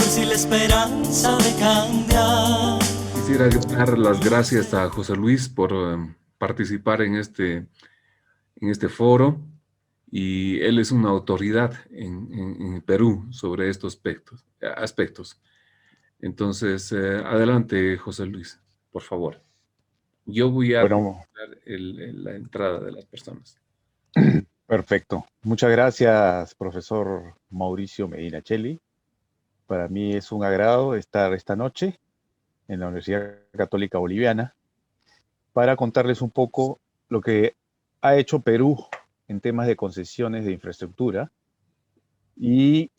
fuerza y la esperanza de cambiar. Quisiera dar las gracias a José Luis por participar en este foro, y él es una autoridad en Perú sobre estos aspectos. Entonces, adelante, José Luis, por favor. Yo voy a Bueno, presentar la entrada de las personas. perfecto. Muchas gracias, profesor Mauricio Medina Cheli. Para mí es un agrado estar esta noche en la Universidad Católica Boliviana para contarles un poco lo que ha hecho Perú en temas de concesiones de infraestructura y,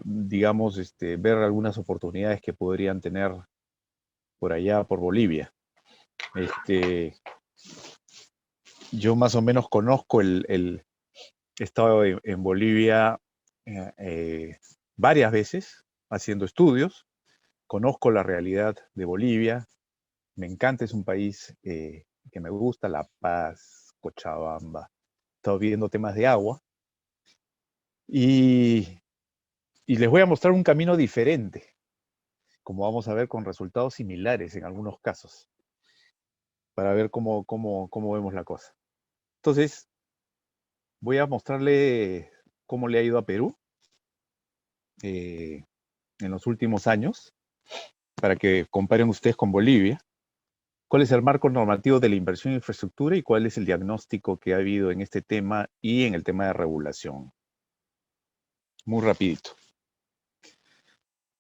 digamos, ver algunas oportunidades que podrían tener por allá, por Bolivia. Yo más o menos conozco he estado en Bolivia varias veces haciendo estudios, conozco la realidad de Bolivia, me encanta, es un país que me gusta, La Paz, Cochabamba, he estado viendo temas de agua y, y les voy a mostrar un camino diferente, como vamos a ver con resultados similares en algunos casos, para ver cómo vemos la cosa. Entonces, voy a mostrarle cómo le ha ido a Perú en los últimos años, para que comparen ustedes con Bolivia. ¿Cuál es el marco normativo de la inversión en infraestructura y cuál es el diagnóstico que ha habido en este tema y en el tema de regulación? Muy rapidito.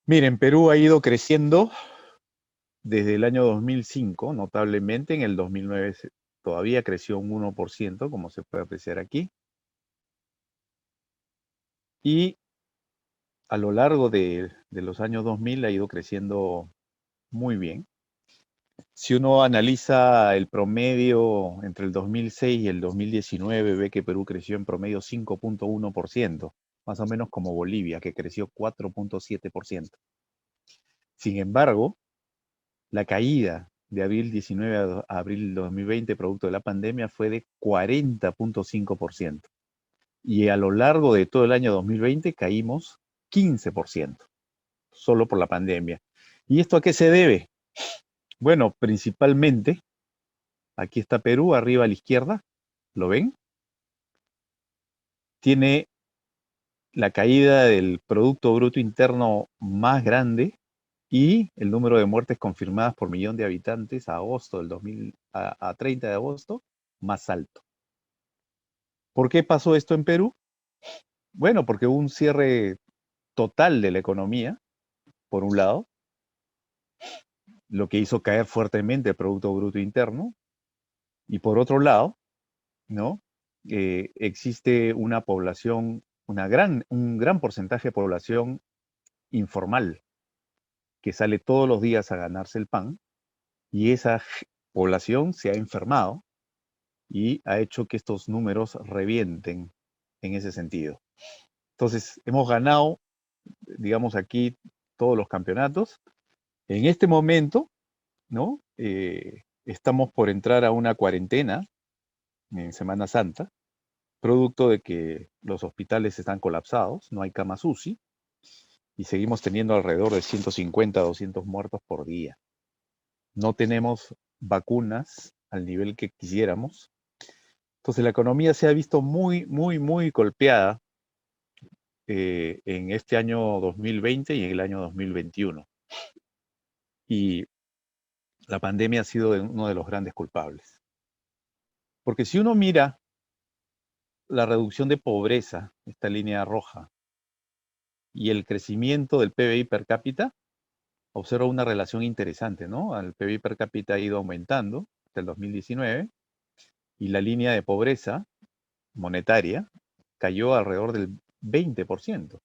Miren, Perú ha ido creciendo desde el año 2005, notablemente. En el 2009 todavía creció un 1%, como se puede apreciar aquí. Y a lo largo de los años 2000 ha ido creciendo muy bien. Si uno analiza el promedio entre el 2006 y el 2019, ve que Perú creció en promedio 5.1%, más o menos como Bolivia, que creció 4.7%. Sin embargo, la caída de abril 19 a abril 2020, producto de la pandemia, fue de 40.5%. Y a lo largo de todo el año 2020 caímos 15%, solo por la pandemia. ¿Y esto a qué se debe? Bueno, principalmente, aquí está Perú, arriba a la izquierda, ¿lo ven? Tiene la caída del Producto Bruto Interno más grande y el número de muertes confirmadas por millón de habitantes a agosto del 2000 a 30 de agosto más alto. ¿Por qué pasó esto en Perú? Bueno, porque hubo un cierre total de la economía, por un lado, lo que hizo caer fuertemente el Producto Bruto Interno, y por otro lado, ¿no? Existe una población, un gran porcentaje de población informal que sale todos los días a ganarse el pan, y esa población se ha enfermado y ha hecho que estos números revienten en ese sentido. Entonces, hemos ganado, digamos, aquí todos los campeonatos. En este momento, ¿no? Estamos por entrar a una cuarentena en Semana Santa, producto de que los hospitales están colapsados, no hay camas UCI, y seguimos teniendo alrededor de 150 a 200 muertos por día. No tenemos vacunas al nivel que quisiéramos. Entonces la economía se ha visto muy golpeada en este año 2020 y en el año 2021. Y la pandemia ha sido uno de los grandes culpables. Porque si uno mira la reducción de pobreza, esta línea roja, y el crecimiento del PBI per cápita, observa una relación interesante, ¿no? El PBI per cápita ha ido aumentando hasta el 2019 y la línea de pobreza monetaria cayó alrededor del 20%.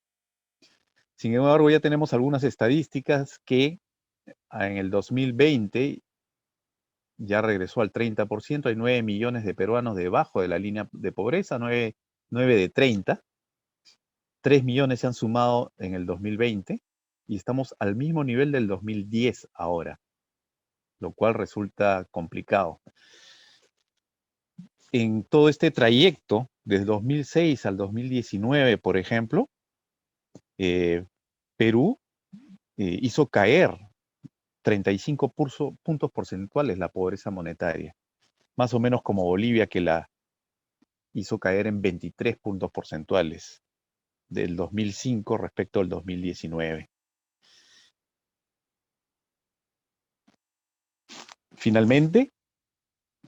Sin embargo, ya tenemos algunas estadísticas que en el 2020 ya regresó al 30%, hay 9 millones de peruanos debajo de la línea de pobreza, 9 de 30, 3 millones se han sumado en el 2020 y estamos al mismo nivel del 2010 ahora, lo cual resulta complicado. En todo este trayecto, desde 2006 al 2019, por ejemplo, Perú hizo caer 35 puntos porcentuales la pobreza monetaria, más o menos como Bolivia, que la hizo caer en 23 puntos porcentuales del 2005 respecto al 2019. Finalmente,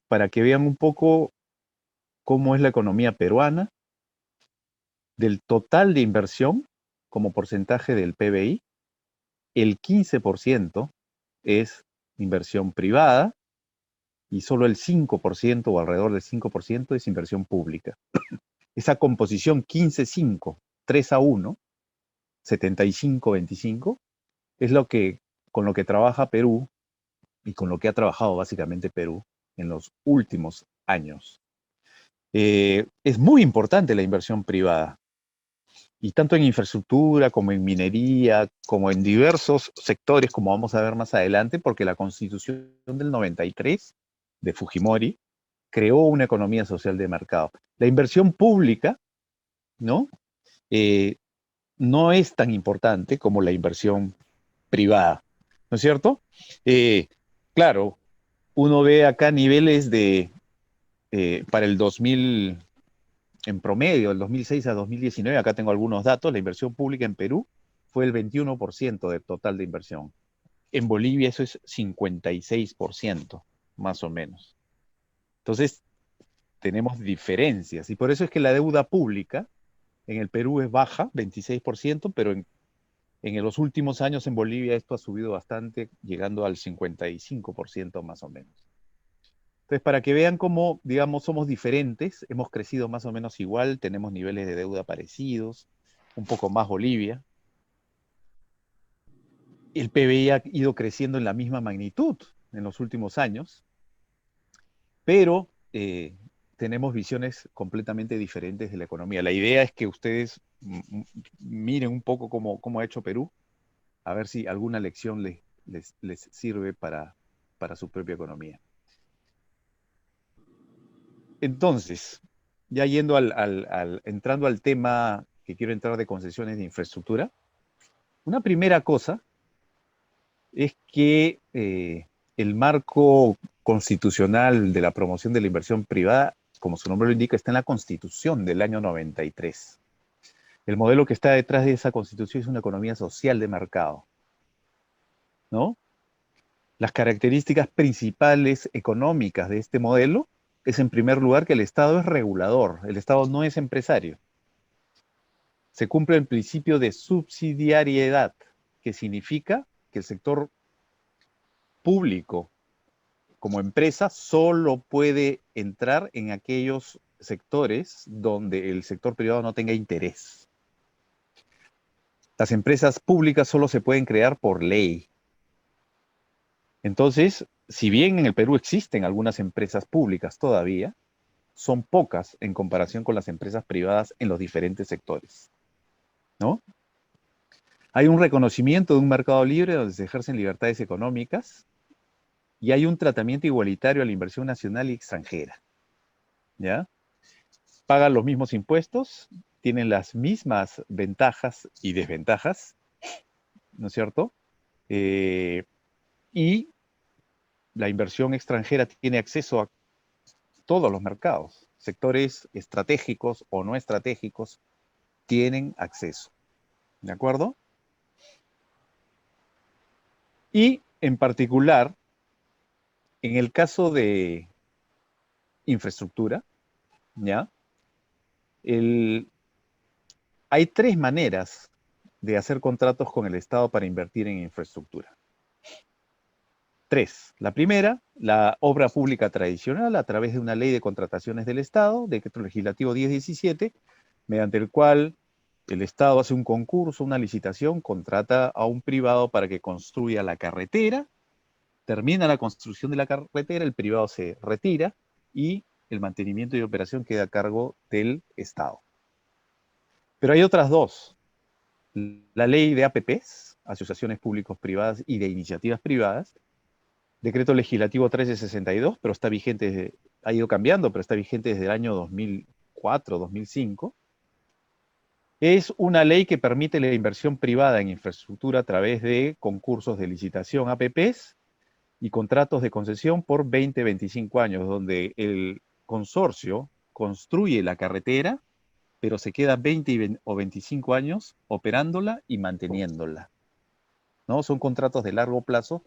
para que vean un poco cómo es la economía peruana, del total de inversión como porcentaje del PBI, el 15% es inversión privada y solo el 5% o alrededor del 5% es inversión pública. Esa composición 15-5, 3-1, 75-25, es con lo que trabaja Perú y con lo que ha trabajado básicamente Perú en los últimos años. Es muy importante la inversión privada, y tanto en infraestructura como en minería, como en diversos sectores, como vamos a ver más adelante, porque la Constitución del 93 de Fujimori creó una economía social de mercado. La inversión pública, ¿no? No es tan importante como la inversión privada, ¿no es cierto? Claro, uno ve acá niveles para el 2000, en promedio, del 2006 a 2019, acá tengo algunos datos, la inversión pública en Perú fue el 21% del total de inversión. En Bolivia eso es 56%, más o menos. Entonces, tenemos diferencias, y por eso es que la deuda pública en el Perú es baja, 26%, pero en los últimos años en Bolivia esto ha subido bastante, llegando al 55% más o menos. Entonces, para que vean cómo, digamos, somos diferentes, hemos crecido más o menos igual, tenemos niveles de deuda parecidos, un poco más Bolivia. El PBI ha ido creciendo en la misma magnitud en los últimos años, pero tenemos visiones completamente diferentes de la economía. La idea es que ustedes miren un poco cómo ha hecho Perú, a ver si alguna lección les sirve para su propia economía. Entonces, ya entrando al tema que quiero entrar de concesiones de infraestructura, una primera cosa es que el marco constitucional de la promoción de la inversión privada, como su nombre lo indica, está en la Constitución del año 93. El modelo que está detrás de esa Constitución es una economía social de mercado, ¿no? Las características principales económicas de este modelo es, en primer lugar, que el Estado es regulador, el Estado no es empresario. Se cumple el principio de subsidiariedad, que significa que el sector público como empresa solo puede entrar en aquellos sectores donde el sector privado no tenga interés. Las empresas públicas solo se pueden crear por ley. Entonces, si bien en el Perú existen algunas empresas públicas todavía, son pocas en comparación con las empresas privadas en los diferentes sectores, ¿no? Hay un reconocimiento de un mercado libre donde se ejercen libertades económicas y hay un tratamiento igualitario a la inversión nacional y extranjera, ¿ya? Pagan los mismos impuestos, tienen las mismas ventajas y desventajas, ¿no es cierto? Y la inversión extranjera tiene acceso a todos los mercados, sectores estratégicos o no estratégicos tienen acceso, ¿de acuerdo? Y en particular, en el caso de infraestructura, ¿ya? Hay tres maneras de hacer contratos con el Estado para invertir en infraestructura. Tres. La primera, la obra pública tradicional a través de una ley de contrataciones del Estado, Decreto Legislativo 1017, mediante el cual el Estado hace un concurso, una licitación, contrata a un privado para que construya la carretera, termina la construcción de la carretera, el privado se retira y el mantenimiento y operación queda a cargo del Estado. Pero hay otras dos. La ley de APPs, asociaciones públicos privadas y de iniciativas privadas, Decreto Legislativo 1362, pero está vigente, ha ido cambiando, pero está vigente desde el año 2004, 2005. Es una ley que permite la inversión privada en infraestructura a través de concursos de licitación, APPs, y contratos de concesión por 20-25 años, donde el consorcio construye la carretera, pero se queda 20 o 25 años operándola y manteniéndola, ¿no? Son contratos de largo plazo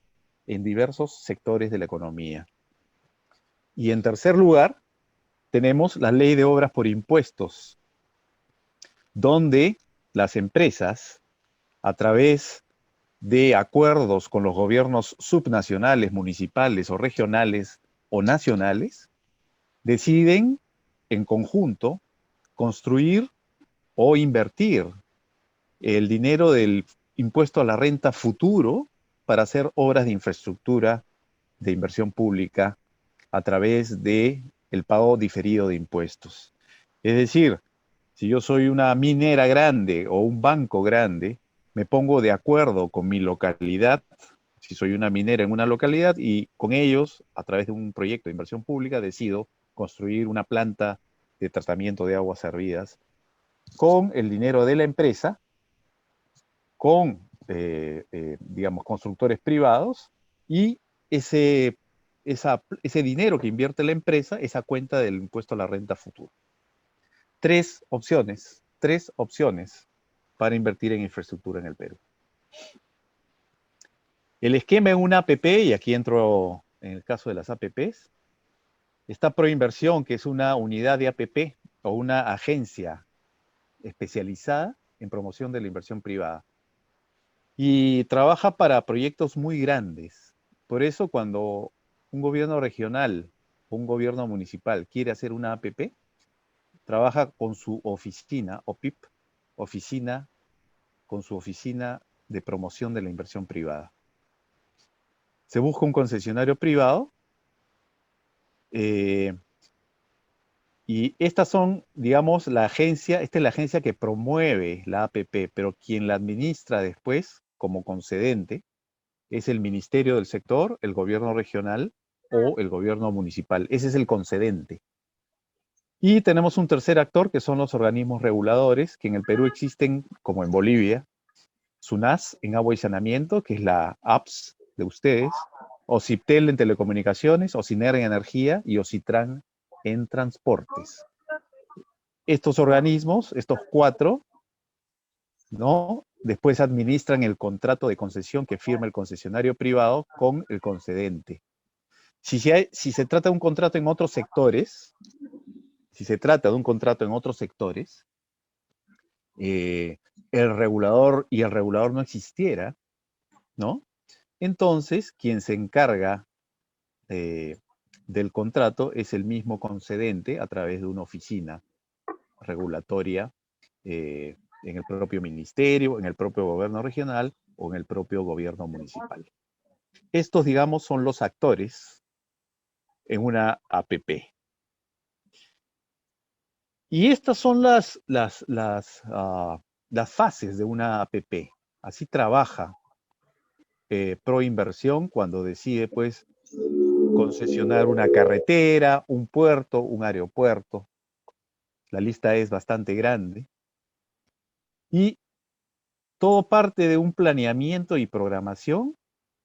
en diversos sectores de la economía. Y en tercer lugar, tenemos la ley de obras por impuestos, donde las empresas, a través de acuerdos con los gobiernos subnacionales, municipales o regionales o nacionales, deciden en conjunto construir o invertir el dinero del impuesto a la renta futuro para hacer obras de infraestructura de inversión pública a través de el pago diferido de impuestos. Es decir, si yo soy una minera grande o un banco grande, me pongo de acuerdo con mi localidad, si soy una minera en una localidad, y con ellos, a través de un proyecto de inversión pública, decido construir una planta de tratamiento de aguas servidas con el dinero de la empresa, con, digamos, constructores privados, y ese dinero que invierte la empresa, esa cuenta del impuesto a la renta futuro. Tres opciones para invertir en infraestructura en el Perú. El esquema en una APP, y aquí entro en el caso de las APPs, está Proinversión, que es una unidad de APP o una agencia especializada en promoción de la inversión privada. Y trabaja para proyectos muy grandes. Por eso cuando un gobierno regional o un gobierno municipal quiere hacer una APP, trabaja con su oficina, OPIP, con su oficina de promoción de la inversión privada. Se busca un concesionario privado, y estas son, digamos, esta es la agencia que promueve la APP, pero quien la administra después, como concedente, es el Ministerio del Sector, el gobierno regional o el gobierno municipal. Ese es el concedente. Y tenemos un tercer actor, que son los organismos reguladores, que en el Perú existen, como en Bolivia, SUNAS en agua y saneamiento, que es la APS de ustedes, OCIPTEL en telecomunicaciones, OCINER en energía y OCITRAN en transportes. Estos organismos, estos cuatro, ¿no? Después administran el contrato de concesión que firma el concesionario privado con el concedente. Si se trata de un contrato en otros sectores, el regulador no existiera, ¿no? Entonces, quien se encarga del contrato es el mismo concedente a través de una oficina regulatoria en el propio ministerio, en el propio gobierno regional o en el propio gobierno municipal. Estos, digamos, son los actores en una APP. Y estas son las fases de una APP. Así trabaja Proinversión cuando decide, pues, concesionar una carretera, un puerto, un aeropuerto. La lista es bastante grande. Y todo parte de un planeamiento y programación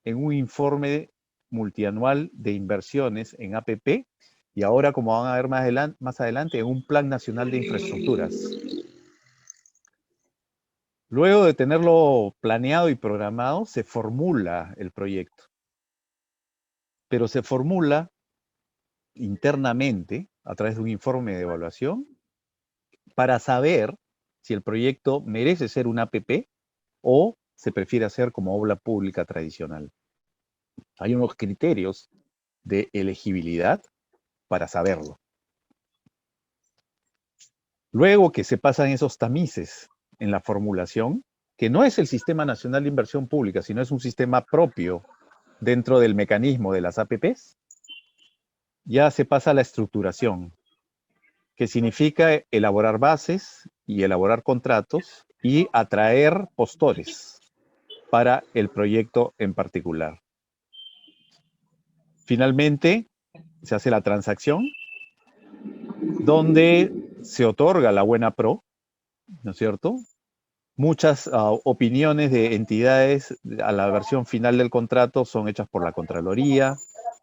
en un informe multianual de inversiones en APP, y ahora, como van a ver más adelante, en un Plan Nacional de Infraestructuras. Luego de tenerlo planeado y programado, se formula el proyecto. Pero se formula internamente a través de un informe de evaluación para saber si el proyecto merece ser una APP o se prefiere hacer como obra pública tradicional. Hay unos criterios de elegibilidad para saberlo. Luego que se pasan esos tamices en la formulación, que no es el Sistema Nacional de Inversión Pública, sino es un sistema propio dentro del mecanismo de las APPs, ya se pasa a la estructuración, que significa elaborar bases y elaborar contratos y atraer postores para el proyecto en particular. Finalmente, se hace la transacción, donde se otorga la buena pro ¿no es cierto? Muchas opiniones de entidades a la versión final del contrato son hechas por la Contraloría,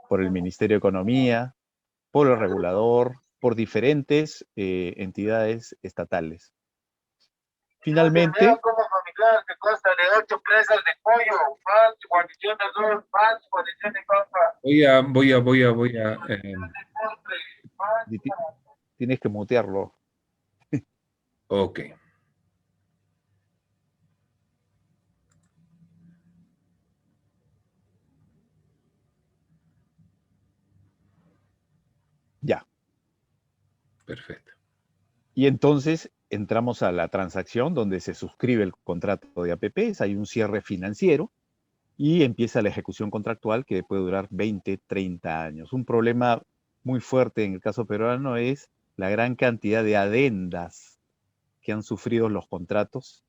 por el Ministerio de Economía, por el regulador, por diferentes entidades estatales. Finalmente, Como familiar que consta de 8 presas de pollo, pan, guarnición de arroz, pan, guarnición de papa, Voy a, postre, pan. tienes que mutearlo. ok, Ya. perfecto. Y entonces entramos a la transacción donde se suscribe el contrato de APPs, hay un cierre financiero y empieza la ejecución contractual que puede durar 20, 30 años. Un problema muy fuerte en el caso peruano es la gran cantidad de adendas que han sufrido los contratos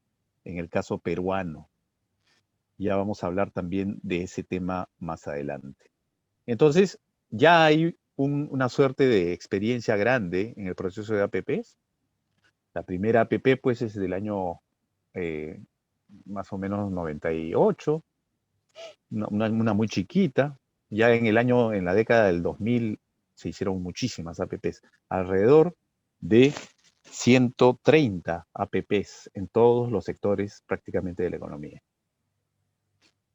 en el caso peruano. Ya vamos a hablar también de ese tema más adelante. Entonces, ya hay una suerte de experiencia grande en el proceso de APPs. La primera APP, pues, es del año más o menos 98, una muy chiquita. Ya en la década del 2000 se hicieron muchísimas APPs, alrededor de 130 APPs en todos los sectores prácticamente de la economía.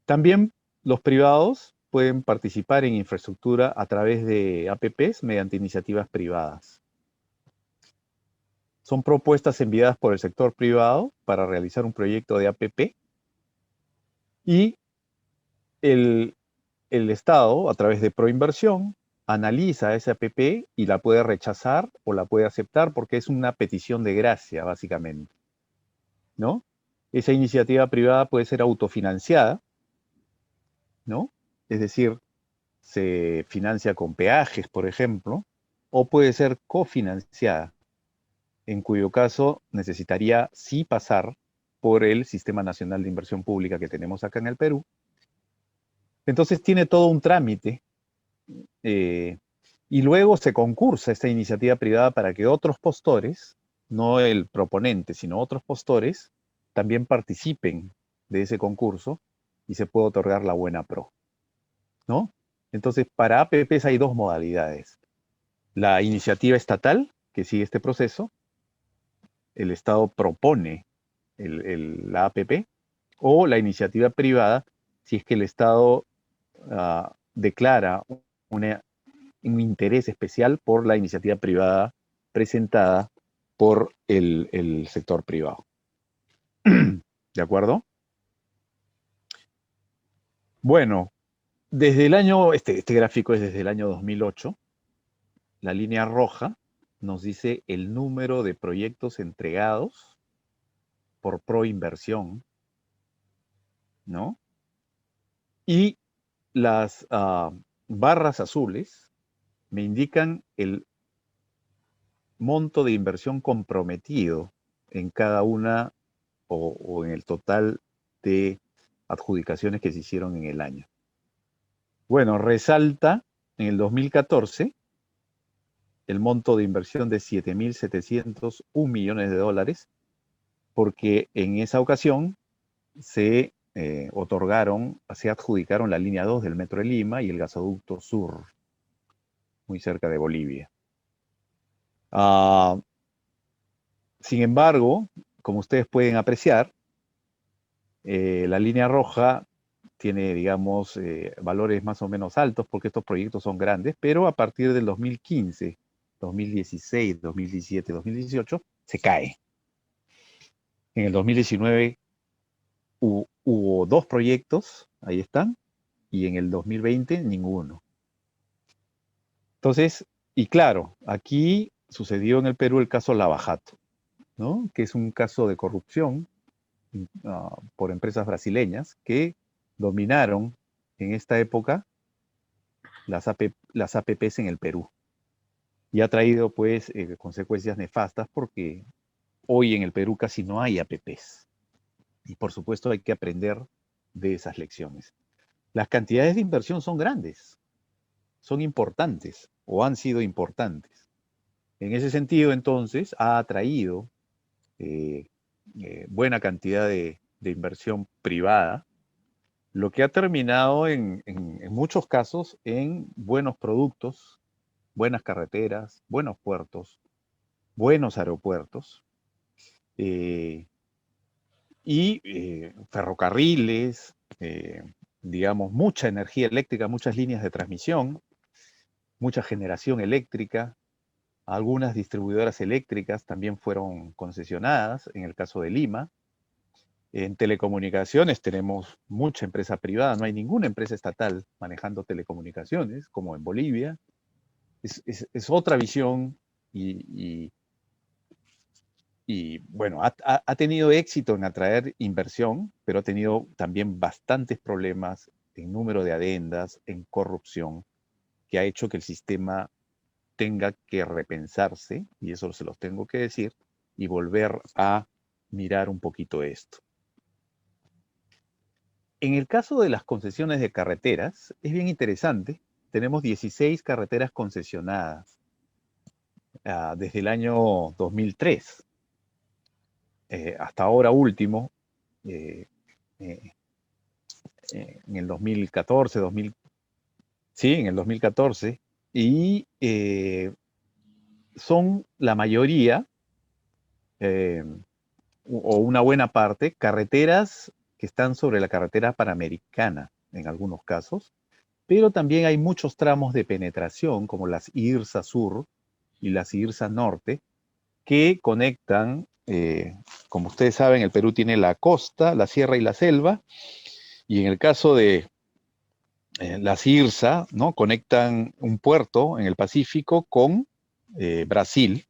También los privados pueden participar en infraestructura a través de APPs mediante iniciativas privadas. Son propuestas enviadas por el sector privado para realizar un proyecto de APP y el Estado, a través de Proinversión, analiza esa APP y la puede rechazar o la puede aceptar porque es una petición de gracia, básicamente, ¿no? Esa iniciativa privada puede ser autofinanciada, ¿no? Es decir, se financia con peajes, por ejemplo, o puede ser cofinanciada, en cuyo caso necesitaría sí pasar por el Sistema Nacional de Inversión Pública que tenemos acá en el Perú. Entonces tiene todo un trámite y luego se concursa esta iniciativa privada para que otros postores, no el proponente, sino otros postores, también participen de ese concurso y se puede otorgar la buena pro, ¿no? Entonces, para APPs hay dos modalidades. La iniciativa estatal, que sigue este proceso, el Estado propone la APP, o la iniciativa privada, si es que el Estado declara un interés especial por la iniciativa privada presentada por el sector privado. ¿De acuerdo? Bueno, desde el año, este gráfico es desde el año 2008, la línea roja nos dice el número de proyectos entregados por Proinversión, ¿no? Y las barras azules me indican el monto de inversión comprometido en cada una o en el total de adjudicaciones que se hicieron en el año. Bueno, resalta en el 2014 el monto de inversión de 7.701 millones de dólares, porque en esa ocasión se se adjudicaron la línea 2 del Metro de Lima y el gasoducto sur, muy cerca de Bolivia. Sin embargo, como ustedes pueden apreciar, la línea roja tiene, digamos, valores más o menos altos porque estos proyectos son grandes, pero a partir del 2015, 2016, 2017, 2018, se cae. En el 2019 hubo dos proyectos, ahí están, y en el 2020 ninguno. Entonces, y claro, aquí sucedió en el Perú el caso Lavajato, ¿no? Que es un caso de corrupción por empresas brasileñas que dominaron en esta época las APPs en el Perú. Y ha traído pues consecuencias nefastas porque hoy en el Perú casi no hay APPs. Y por supuesto hay que aprender de esas lecciones. Las cantidades de inversión son grandes, son importantes o han sido importantes. En ese sentido, entonces, ha atraído buena cantidad de inversión privada, lo que ha terminado en muchos casos en buenos productos, buenas carreteras, buenos puertos, buenos aeropuertos, y ferrocarriles, digamos, mucha energía eléctrica, muchas líneas de transmisión, mucha generación eléctrica. Algunas distribuidoras eléctricas también fueron concesionadas, en el caso de Lima. En telecomunicaciones tenemos mucha empresa privada, no hay ninguna empresa estatal manejando telecomunicaciones, como en Bolivia. Es otra visión y bueno, ha tenido éxito en atraer inversión, pero ha tenido también bastantes problemas en número de adendas, en corrupción, que ha hecho que el sistema tenga que repensarse, y eso se los tengo que decir, y volver a mirar un poquito esto. En el caso de las concesiones de carreteras, es bien interesante. Tenemos 16 carreteras concesionadas desde el año 2003. Hasta ahora último, en el 2014, sí, en el 2014, y son la mayoría, o una buena parte, carreteras que están sobre la carretera panamericana, en algunos casos, pero también hay muchos tramos de penetración, como las IRSA Sur y las IRSA Norte, que conectan, como ustedes saben, el Perú tiene la costa, la sierra y la selva, y en el caso de las IRSA, ¿no? Conectan un puerto en el Pacífico con Brasil,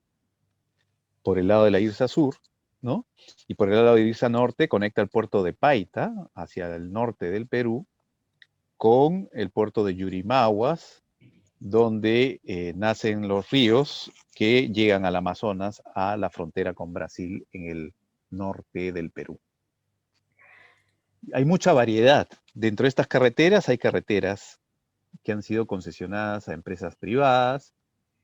por el lado de la IRSA Sur, ¿no? Y por el lado de la IRSA Norte conecta el puerto de Paita, hacia el norte del Perú, con el puerto de Yurimaguas, donde nacen los ríos que llegan al Amazonas, a la frontera con Brasil en el norte del Perú. Hay mucha variedad. Dentro de estas carreteras hay carreteras que han sido concesionadas a empresas privadas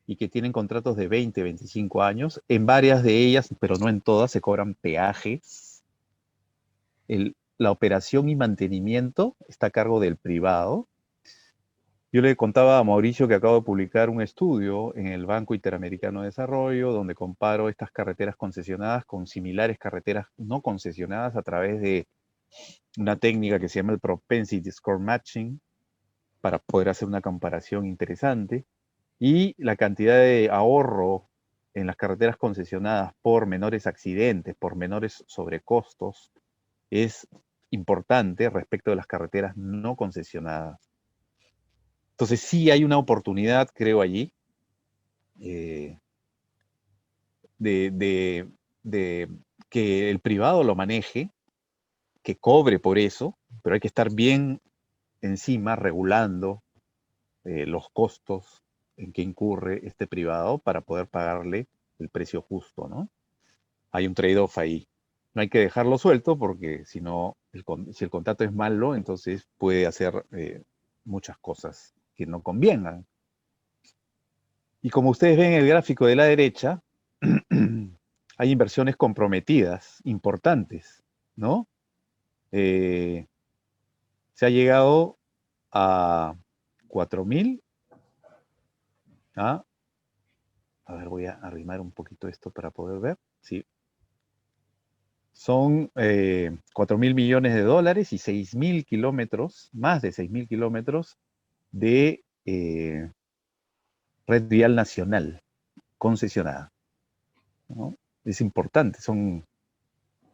y que tienen contratos de 20, 25 años. En varias de ellas, pero no en todas, se cobran peajes. La operación y mantenimiento está a cargo del privado. Yo le contaba a Mauricio que acabo de publicar un estudio en el Banco Interamericano de Desarrollo, donde comparo estas carreteras concesionadas con similares carreteras no concesionadas a través de una técnica que se llama el Propensity Score Matching, para poder hacer una comparación interesante. Y la cantidad de ahorro en las carreteras concesionadas por menores accidentes, por menores sobrecostos, es importante respecto de las carreteras no concesionadas. Entonces sí hay una oportunidad, creo, allí, de que el privado lo maneje, que cobre por eso, pero hay que estar bien encima regulando los costos en que incurre este privado para poder pagarle el precio justo, ¿no? Hay un trade-off ahí. No hay que dejarlo suelto porque si no, si el contrato es malo, entonces puede hacer muchas cosas que no convengan. Y como ustedes ven en el gráfico de la derecha, hay inversiones comprometidas, importantes, ¿no? Se ha llegado a 4.000. A ver, voy a arrimar un poquito esto para poder ver. Sí. Son 4.000 millones de dólares y 6.000 kilómetros, más de 6.000 kilómetros de red vial nacional concesionada, ¿no? Es importante, son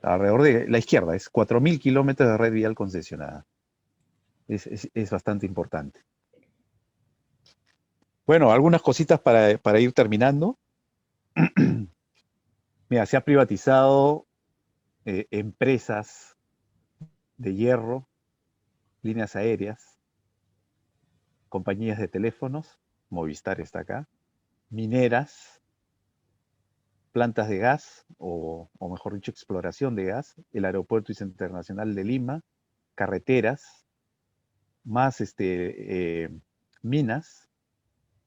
alrededor de la izquierda, es 4.000 kilómetros de red vial concesionada. Es bastante importante. Bueno, algunas cositas para ir terminando. Mira, se ha privatizado empresas de hierro, líneas aéreas, compañías de teléfonos, Movistar está acá, mineras, plantas de gas, o mejor dicho, exploración de gas, el Aeropuerto Internacional de Lima, carreteras, más minas,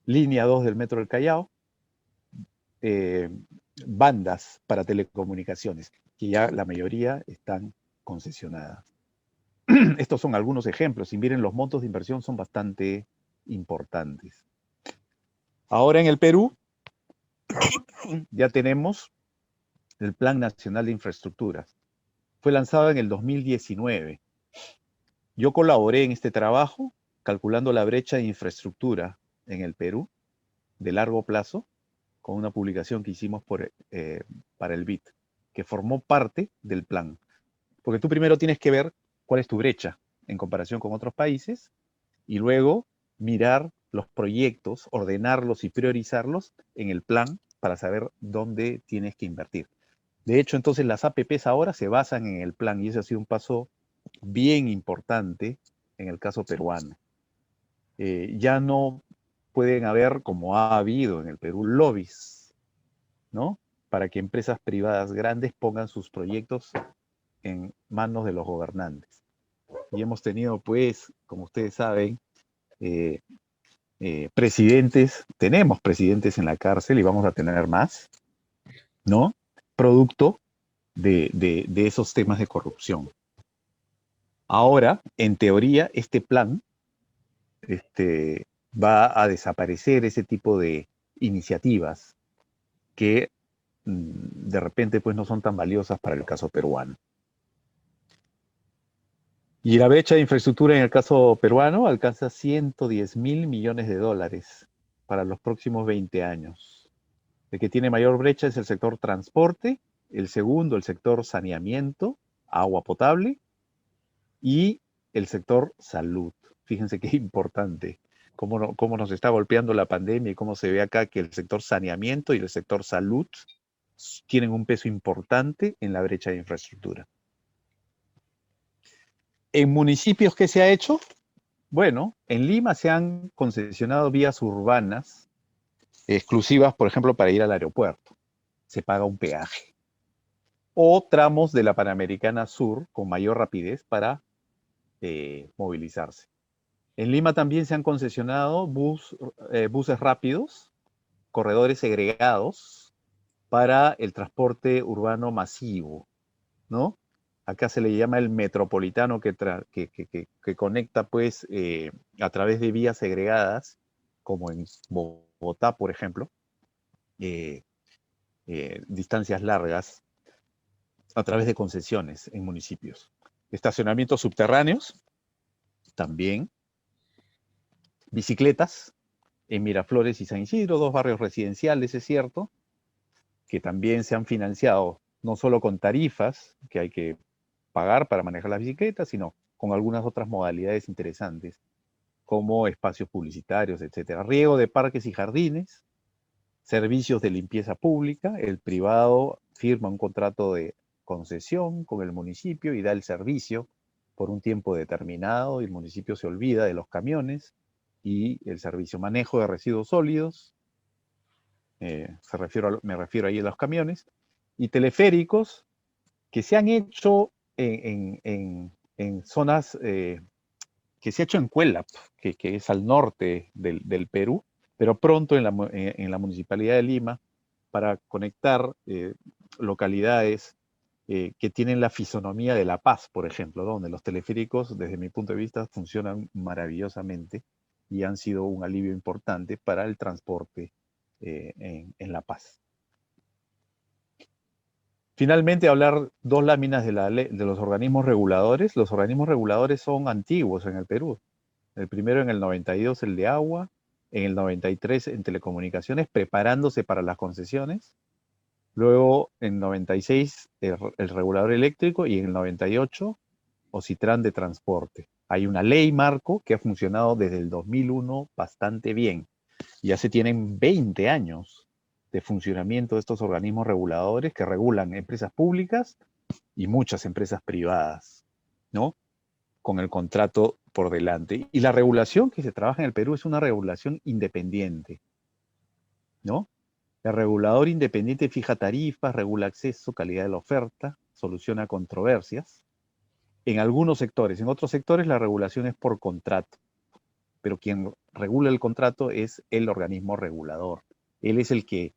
línea 2 del Metro del Callao, bandas para telecomunicaciones. que ya la mayoría están concesionadas. Estos son algunos ejemplos, y miren, los montos de inversión son bastante importantes. Ahora en el Perú ya tenemos el Plan Nacional de Infraestructuras. Fue lanzado en el 2019. Yo colaboré en este trabajo calculando la brecha de infraestructura en el Perú de largo plazo con una publicación que hicimos para el BID, que formó parte del plan. Porque tú primero tienes que ver cuál es tu brecha en comparación con otros países y luego mirar los proyectos, ordenarlos y priorizarlos en el plan para saber dónde tienes que invertir. De hecho, entonces las APPs ahora se basan en el plan y ese ha sido un paso bien importante en el caso peruano. Ya no pueden haber, como ha habido en el Perú, lobbies, ¿no? Para que empresas privadas grandes pongan sus proyectos en manos de los gobernantes. Y hemos tenido, pues, como ustedes saben, tenemos presidentes en la cárcel y vamos a tener más, ¿no? Producto de esos temas de corrupción. Ahora, en teoría, este plan va a desaparecer ese tipo de iniciativas que de repente pues no son tan valiosas para el caso peruano. Y la brecha de infraestructura en el caso peruano alcanza 110.000 millones de dólares para los próximos 20 años. El que tiene mayor brecha es el sector transporte, el segundo el sector saneamiento, agua potable, y el sector salud. Fíjense qué importante, cómo nos está golpeando la pandemia y cómo se ve acá que el sector saneamiento y el sector salud tienen un peso importante en la brecha de infraestructura. ¿En municipios qué se ha hecho? Bueno, en Lima se han concesionado vías urbanas exclusivas, por ejemplo, para ir al aeropuerto. Se paga un peaje. O tramos de la Panamericana Sur con mayor rapidez para movilizarse. En Lima también se han concesionado buses rápidos, corredores segregados para el transporte urbano masivo, ¿no? Acá se le llama el metropolitano que conecta pues a través de vías segregadas, como en Bogotá, por ejemplo, distancias largas, a través de concesiones en municipios. Estacionamientos subterráneos, también. Bicicletas en Miraflores y San Isidro, 2 barrios residenciales, es cierto, que también se han financiado no solo con tarifas que hay que pagar para manejar las bicicletas, sino con algunas otras modalidades interesantes, como espacios publicitarios, etc. Riego de parques y jardines, servicios de limpieza pública, el privado firma un contrato de concesión con el municipio y da el servicio por un tiempo determinado y el municipio se olvida de los camiones y el servicio manejo de residuos sólidos, me refiero ahí a los camiones, y teleféricos que se han hecho en zonas, que se ha hecho en Cuélap, que es al norte del Perú, pero pronto en la Municipalidad de Lima, para conectar localidades que tienen la fisonomía de La Paz, por ejemplo, donde los teleféricos, desde mi punto de vista, funcionan maravillosamente y han sido un alivio importante para el transporte en La Paz. Finalmente, hablar 2 láminas de los organismos reguladores. Los organismos reguladores son antiguos en el Perú. El primero en el 92, el de agua, en el 93 en telecomunicaciones, preparándose para las concesiones. Luego, en 96, el regulador eléctrico y en el 98, Ocitran de transporte. Hay una ley marco que ha funcionado desde el 2001 bastante bien. Ya se tienen 20 años de funcionamiento de estos organismos reguladores que regulan empresas públicas y muchas empresas privadas, ¿no? Con el contrato por delante. Y la regulación que se trabaja en el Perú es una regulación independiente, ¿no? El regulador independiente fija tarifas, regula acceso, calidad de la oferta, soluciona controversias. En algunos sectores, en otros sectores la regulación es por contrato, pero quien regula el contrato es el organismo regulador. Él es el que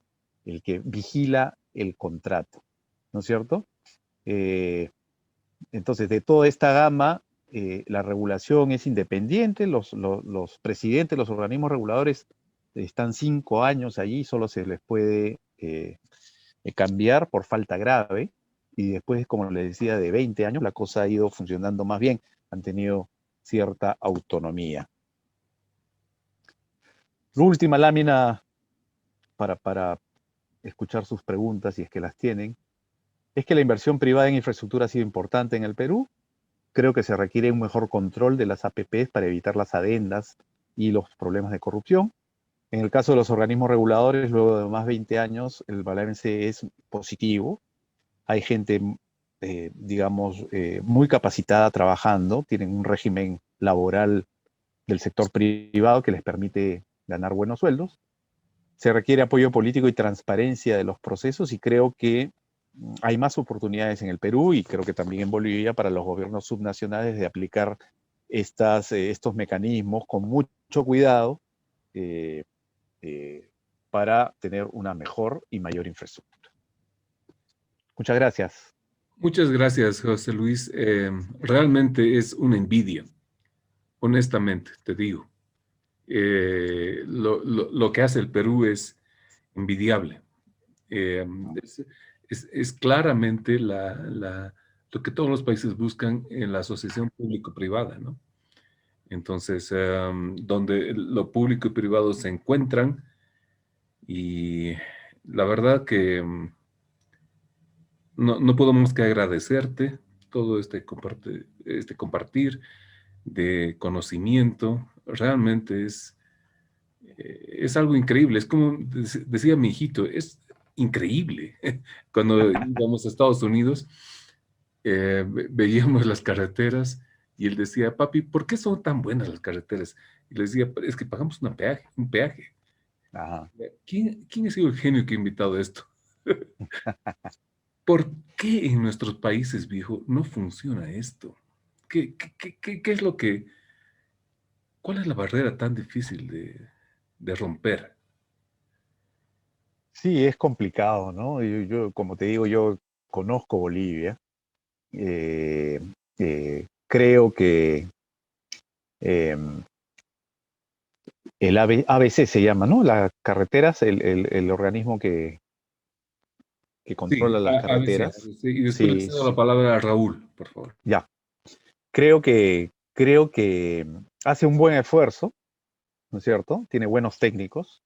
vigila el contrato, ¿no es cierto? Entonces, de toda esta gama, la regulación es independiente, los presidentes, los organismos reguladores están 5 años allí, solo se les puede cambiar por falta grave, y después, como les decía, de 20 años la cosa ha ido funcionando más bien, han tenido cierta autonomía. La última lámina para escuchar sus preguntas, si es que las tienen, es que la inversión privada en infraestructura ha sido importante en el Perú. Creo que se requiere un mejor control de las APPs para evitar las adendas y los problemas de corrupción. En el caso de los organismos reguladores, luego de más de 20 años, el balance es positivo. Hay gente, digamos, muy capacitada trabajando, tienen un régimen laboral del sector privado que les permite ganar buenos sueldos. Se requiere apoyo político y transparencia de los procesos, y creo que hay más oportunidades en el Perú, y creo que también en Bolivia, para los gobiernos subnacionales de aplicar estos mecanismos con mucho cuidado para tener una mejor y mayor infraestructura. Muchas gracias. Muchas gracias, José Luis. Realmente es una envidia, honestamente, te digo. Lo que hace el Perú es envidiable. Es claramente lo que todos los países buscan en la asociación público-privada, ¿no? Entonces, donde lo público y privado se encuentran, y la verdad que no puedo más que agradecerte todo este compartir de conocimiento. Realmente es algo increíble. Es como decía mi hijito, es increíble. Cuando íbamos a Estados Unidos, veíamos las carreteras y él decía, papi, ¿por qué son tan buenas las carreteras? Y le decía, es que pagamos un peaje. Ajá. ¿Quién ha sido el genio que ha invitado esto? ¿Por qué en nuestros países, viejo, no funciona esto? ¿Qué es cuál es la barrera tan difícil de romper? Sí, es complicado, ¿no? Como te digo, yo conozco Bolivia. Creo que el ABC se llama, ¿no? Las carreteras, el organismo que controla Sí, las a veces. carreteras. Sí, y después le Sí, cedo la palabra a Raúl, por favor. ya. Creo que hace un buen esfuerzo, ¿no es cierto? Tiene buenos técnicos.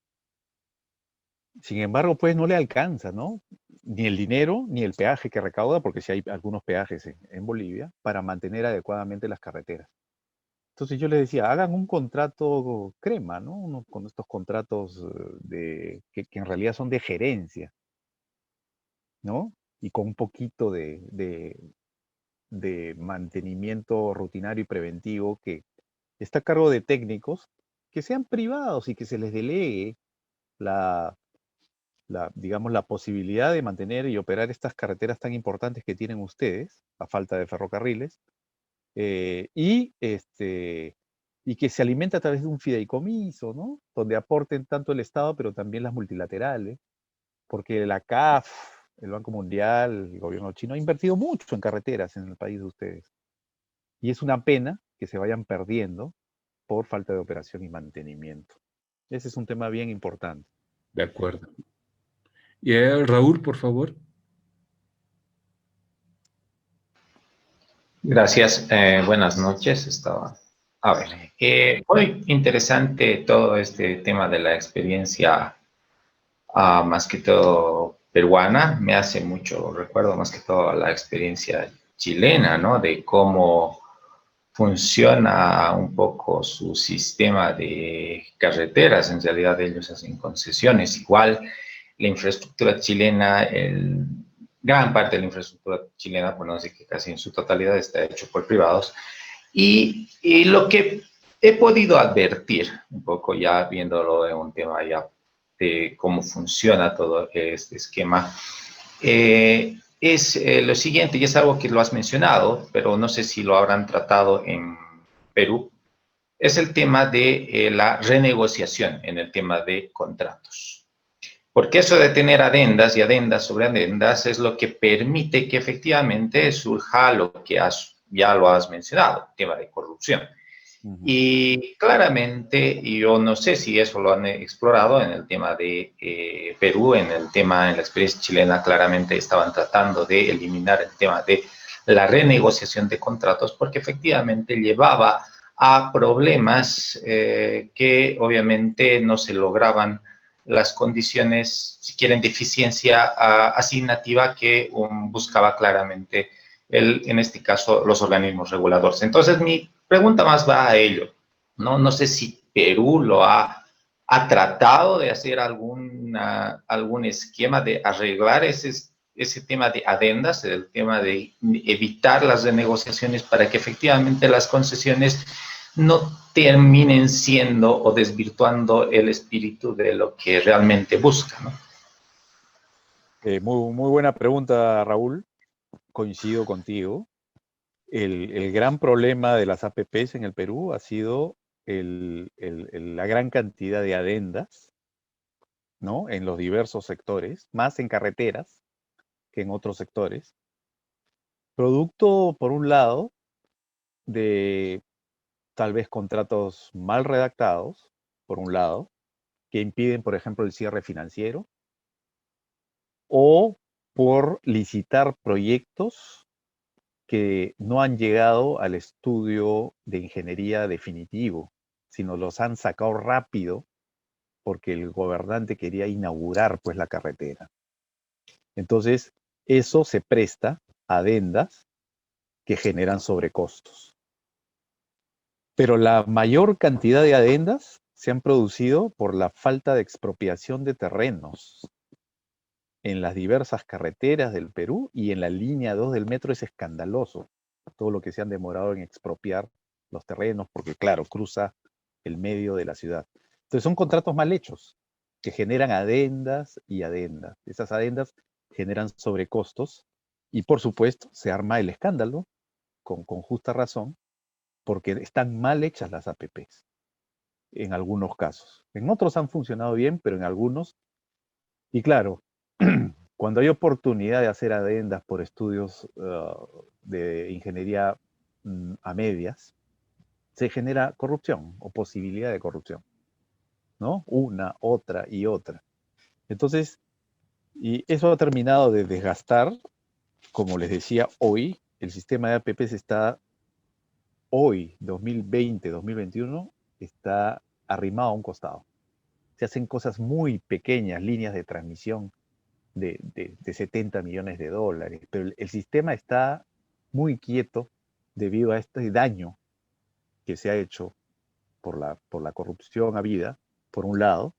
Sin embargo, pues no le alcanza, ¿no? Ni el dinero, ni el peaje que recauda, porque sí hay algunos peajes en Bolivia, para mantener adecuadamente las carreteras. Entonces yo les decía, hagan un contrato crema, ¿no? Con estos contratos que en realidad son de gerencia, ¿no? Y con un poquito de mantenimiento rutinario y preventivo que está a cargo de técnicos que sean privados y que se les delegue digamos, la posibilidad de mantener y operar estas carreteras tan importantes que tienen ustedes, a falta de ferrocarriles, y que se alimente a través de un fideicomiso, ¿no? Donde aporten tanto el Estado, pero también las multilaterales, porque la CAF, el Banco Mundial, el gobierno chino ha invertido mucho en carreteras en el país de ustedes. Y es una pena que se vayan perdiendo por falta de operación y mantenimiento. Ese es un tema bien importante. De acuerdo. Y Raúl, por favor. Gracias. Buenas noches. A ver, muy interesante todo este tema de la experiencia, más que todo peruana. Me hace mucho recuerdo más que todo a la experiencia chilena, ¿no? De cómo funciona un poco su sistema de carreteras. En realidad ellos hacen concesiones. Igual la infraestructura chilena, gran parte de la infraestructura chilena, por no decir que casi en su totalidad, está hecho por privados. Y lo que he podido advertir, un poco ya viéndolo de un tema ya de cómo funciona todo este esquema, es lo siguiente, y es algo que lo has mencionado, pero no sé si lo habrán tratado en Perú, es el tema de la renegociación en el tema de contratos. Porque eso de tener adendas y adendas sobre adendas es lo que permite que efectivamente surja lo que ya lo has mencionado, el tema de corrupción. Y claramente, yo no sé si eso lo han explorado en el tema de Perú, en la experiencia chilena, claramente estaban tratando de eliminar el tema de la renegociación de contratos, porque efectivamente llevaba a problemas que obviamente no se lograban las condiciones, si quieren, de eficiencia asignativa que buscaba claramente en este caso, los organismos reguladores. Entonces, mi pregunta más va a ello, ¿no? No sé si Perú lo ha tratado de hacer algún esquema de arreglar ese tema de adendas, el tema de evitar las renegociaciones para que efectivamente las concesiones no terminen siendo o desvirtuando el espíritu de lo que realmente busca, ¿no? Muy buena pregunta, Raúl. Coincido contigo. El gran problema de las APPs en el Perú ha sido la gran cantidad de adendas, ¿no? En los diversos sectores, más en carreteras que en otros sectores. Producto, por un lado, de tal vez contratos mal redactados, por un lado, que impiden, por ejemplo, el cierre financiero, o por licitar proyectos que no han llegado al estudio de ingeniería definitivo, sino los han sacado rápido porque el gobernante quería inaugurar pues la carretera. Entonces, eso se presta a adendas que generan sobrecostos. Pero la mayor cantidad de adendas se han producido por la falta de expropiación de terrenos en las diversas carreteras del Perú, y en la línea 2 del metro es escandaloso todo lo que se han demorado en expropiar los terrenos, porque claro, cruza el medio de la ciudad. Entonces son contratos mal hechos, que generan adendas y adendas. Esas adendas generan sobrecostos, y por supuesto se arma el escándalo, con justa razón, porque están mal hechas las APPs, en algunos casos. En otros han funcionado bien, pero en algunos, y claro, cuando hay oportunidad de hacer adendas por estudios de ingeniería a medias, se genera corrupción o posibilidad de corrupción, ¿no? Una, otra y otra. Entonces, y eso ha terminado de desgastar, como les decía, hoy el sistema de APPs está, hoy, 2020, 2021, está arrimado a un costado. Se hacen cosas muy pequeñas, líneas de transmisión de 70 millones de dólares, pero el sistema está muy quieto debido a este daño que se ha hecho por la corrupción habida, por un lado,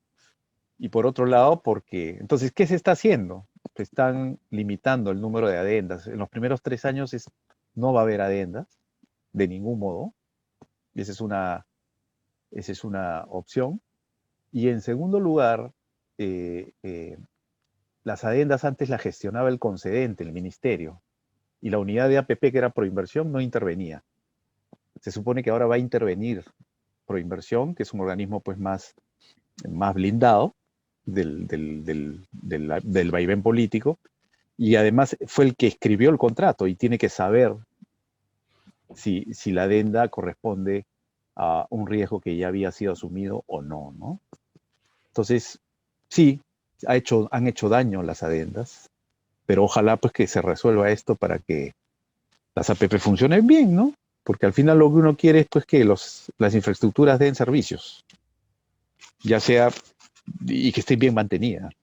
y por otro lado, porque, entonces, ¿qué se está haciendo? Se están limitando el número de adendas. En los primeros 3 años no va a haber adendas, de ningún modo. Esa es una opción. Y en segundo lugar, las adendas antes las gestionaba el concedente, el ministerio, y la unidad de APP, que era Proinversión, no intervenía. Se supone que ahora va a intervenir Proinversión, que es un organismo pues más blindado del vaivén político, y además fue el que escribió el contrato y tiene que saber si la adenda corresponde a un riesgo que ya había sido asumido o no, ¿no? Entonces, sí, han hecho daño las adendas, pero ojalá pues que se resuelva esto para que las APP funcionen bien, ¿no? Porque al final lo que uno quiere es pues que las infraestructuras den servicios, ya sea, y que estén bien mantenidas.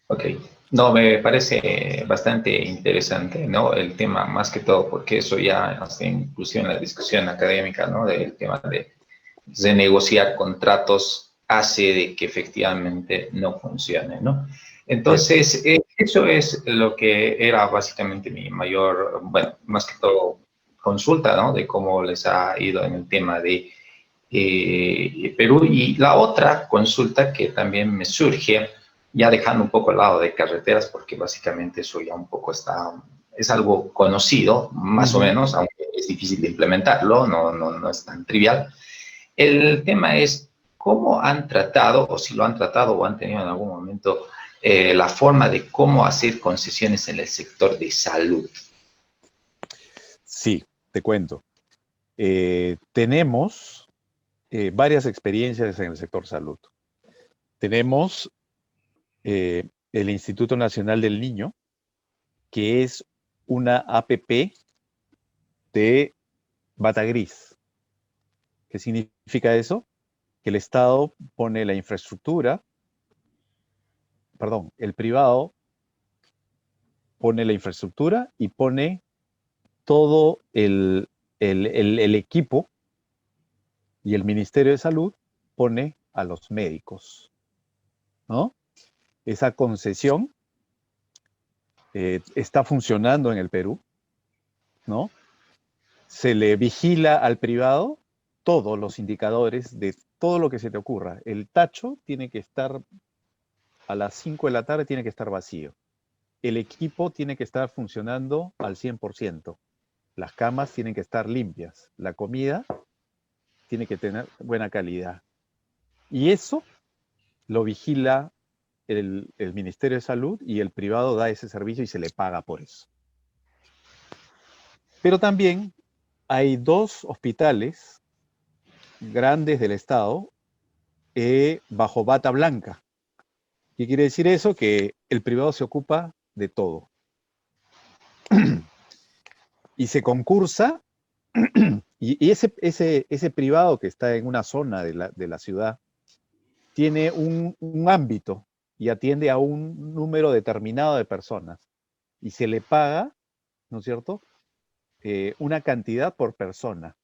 Ok. No, me parece bastante interesante, ¿no? El tema, más que todo, porque eso ya hace inclusión en la discusión académica, ¿no? Del tema de negociar contratos hace de que efectivamente no funcione, ¿no? Entonces, eso es lo que era básicamente mi mayor, bueno, más que todo consulta, ¿no? De cómo les ha ido en el tema de Perú. Y la otra consulta que también me surge, ya dejando un poco el lado de carreteras, porque básicamente eso ya un poco es algo conocido, más o menos, aunque es difícil de implementarlo, no es tan trivial. El tema es ¿cómo han tratado, o si lo han tratado o han tenido en algún momento, la forma de cómo hacer concesiones en el sector de salud? Sí, te cuento. Tenemos varias experiencias en el sector salud. Tenemos el Instituto Nacional del Niño, que es una APP de Bata Gris. ¿Qué significa eso? Que el Estado pone la infraestructura, perdón, el privado pone la infraestructura y pone todo el equipo, y el Ministerio de Salud pone a los médicos, ¿no? Esa concesión está funcionando en el Perú, ¿no? Se le vigila al privado todos los indicadores de todo lo que se te ocurra. El tacho tiene que estar a las 5 de la tarde, tiene que estar vacío. El equipo tiene que estar funcionando al 100%. Las camas tienen que estar limpias. La comida tiene que tener buena calidad. Y eso lo vigila el Ministerio de Salud, y el privado da ese servicio y se le paga por eso. Pero también hay 2 hospitales grandes del Estado bajo bata blanca. ¿Qué quiere decir eso? Que el privado se ocupa de todo. Y se concursa, y ese privado que está en una zona de la ciudad tiene un ámbito y atiende a un número determinado de personas. Y se le paga, ¿no es cierto?, una cantidad por persona.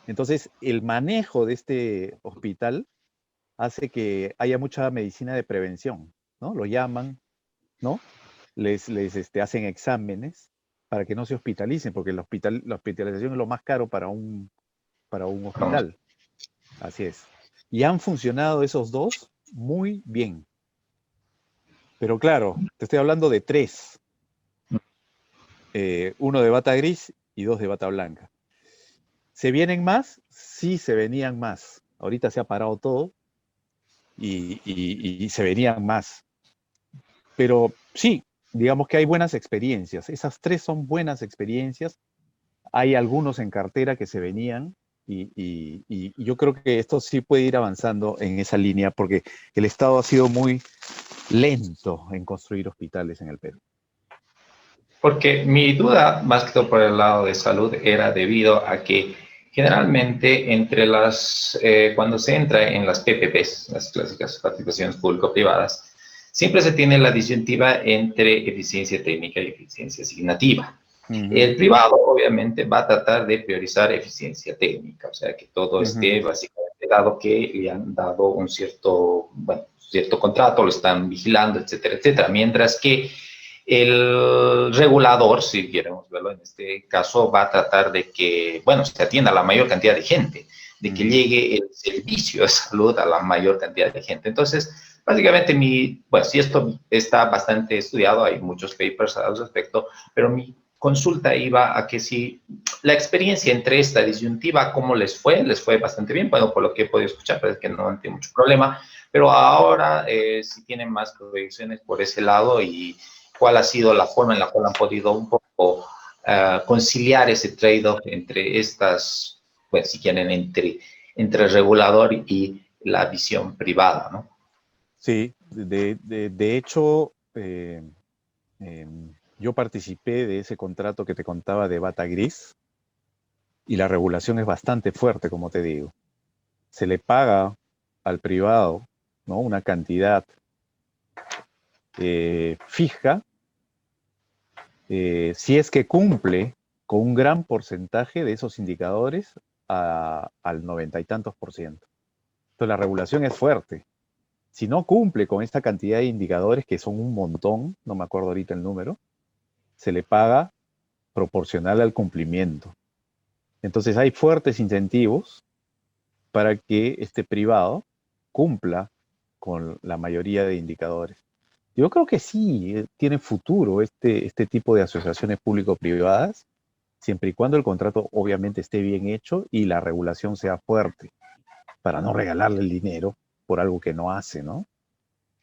Entonces, el manejo de este hospital hace que haya mucha medicina de prevención, ¿no? Lo llaman, ¿no? Les hacen exámenes para que no se hospitalicen, porque la hospitalización es lo más caro para un hospital. Así es. Y han funcionado esos 2 muy bien. Pero claro, te estoy hablando de 3. 1 de bata gris y 2 de bata blanca. ¿Se vienen más? Sí, se venían más. Ahorita se ha parado todo y se venían más. Pero sí, digamos que hay buenas experiencias. Esas 3 son buenas experiencias. Hay algunos en cartera que se venían y yo creo que esto sí puede ir avanzando en esa línea, porque el Estado ha sido muy lento en construir hospitales en el Perú. Porque mi duda, más que todo por el lado de salud, era debido a que generalmente cuando se entra en las PPPs, las clásicas participaciones público-privadas, siempre se tiene la disyuntiva entre eficiencia técnica y eficiencia asignativa. El privado, obviamente, va a tratar de priorizar eficiencia técnica, o sea, que todo esté básicamente dado que le han dado un cierto contrato, lo están vigilando, etcétera, etcétera. Mientras que el regulador, si queremos verlo en este caso, va a tratar de que, se atienda a la mayor cantidad de gente, de que llegue el servicio de salud a la mayor cantidad de gente. Entonces, básicamente, si esto está bastante estudiado, hay muchos papers al respecto, pero mi consulta iba a que si la experiencia entre esta disyuntiva, ¿cómo les fue? Les fue bastante bien, bueno, por lo que he podido escuchar, parece que no han tenido mucho problema, pero ahora si tienen más proyecciones por ese lado, y cuál ha sido la forma en la cual han podido un poco conciliar ese trade-off entre estas, si quieren, entre el regulador y la visión privada, ¿no? Sí, de hecho, yo participé de ese contrato que te contaba de bata gris, y la regulación es bastante fuerte, como te digo. Se le paga al privado, ¿no?, una cantidad fija, si es que cumple con un gran porcentaje de esos indicadores al 90 y tantos %. Entonces la regulación es fuerte. Si no cumple con esta cantidad de indicadores, que son un montón, no me acuerdo ahorita el número, se le paga proporcional al cumplimiento. Entonces hay fuertes incentivos para que este privado cumpla con la mayoría de indicadores. Yo creo que sí, tiene futuro este tipo de asociaciones público-privadas, siempre y cuando el contrato obviamente esté bien hecho y la regulación sea fuerte. para no regalarle el dinero por algo que no hace, ¿no?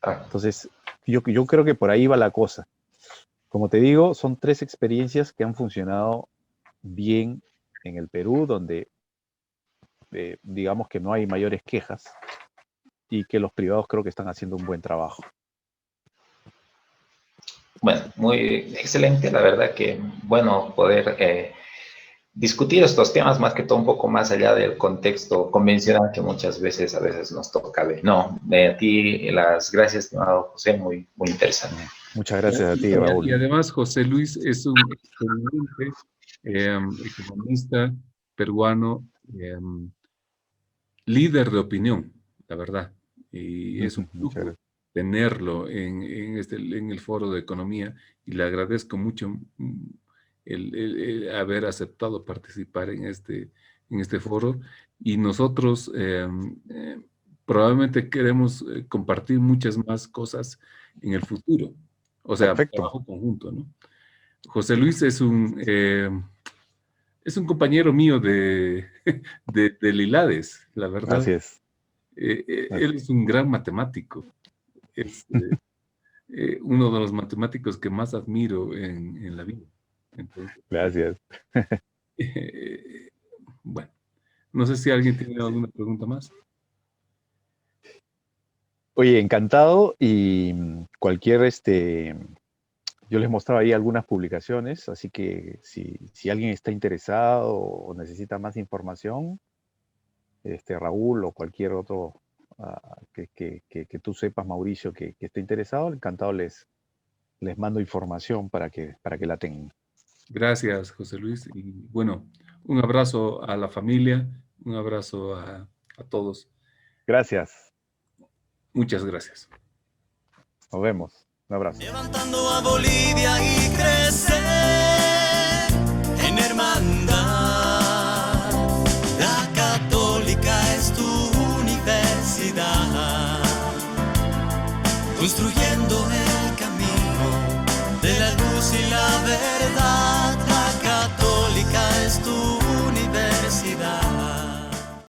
Ah, Entonces, yo creo que por ahí va la cosa. Como te digo, son 3 experiencias que han funcionado bien en el Perú, donde digamos que no hay mayores quejas y que los privados creo que están haciendo un buen trabajo. bueno, muy excelente, la verdad que bueno poder discutir estos temas más que todo un poco más allá del contexto convencional que muchas veces a veces nos toca ver. No, de a ti las gracias, estimado José, muy, muy interesante. Muchas gracias a ti, Y Raúl. además José Luis es un excelente economista peruano, líder de opinión, la verdad. Y es un Muchas lujo gracias. tenerlo en el foro de economía y le agradezco mucho el haber aceptado participar en este foro. Y nosotros probablemente queremos compartir muchas más cosas en el futuro. O sea, Perfecto. trabajo conjunto, ¿no? José Luis es un compañero mío del ILADES, la verdad. Así es. Él es un gran matemático. Es uno de los matemáticos que más admiro en la vida. Entonces, Gracias. bueno, no sé si alguien tiene alguna pregunta más. Oye, encantado y cualquier yo les mostraba ahí algunas publicaciones, así que si alguien está interesado o necesita más información, Raúl o cualquier otro que tú sepas, Mauricio, que esté interesado, encantado les mando información para que la tengan. Gracias, José Luis. Y bueno, un abrazo a la familia, un abrazo a todos. Gracias. Muchas gracias. Nos vemos. Un abrazo. Levantando a Bolivia y crecer en hermandad. La Católica es tu universidad, construyendo el camino de la luz y la verdad.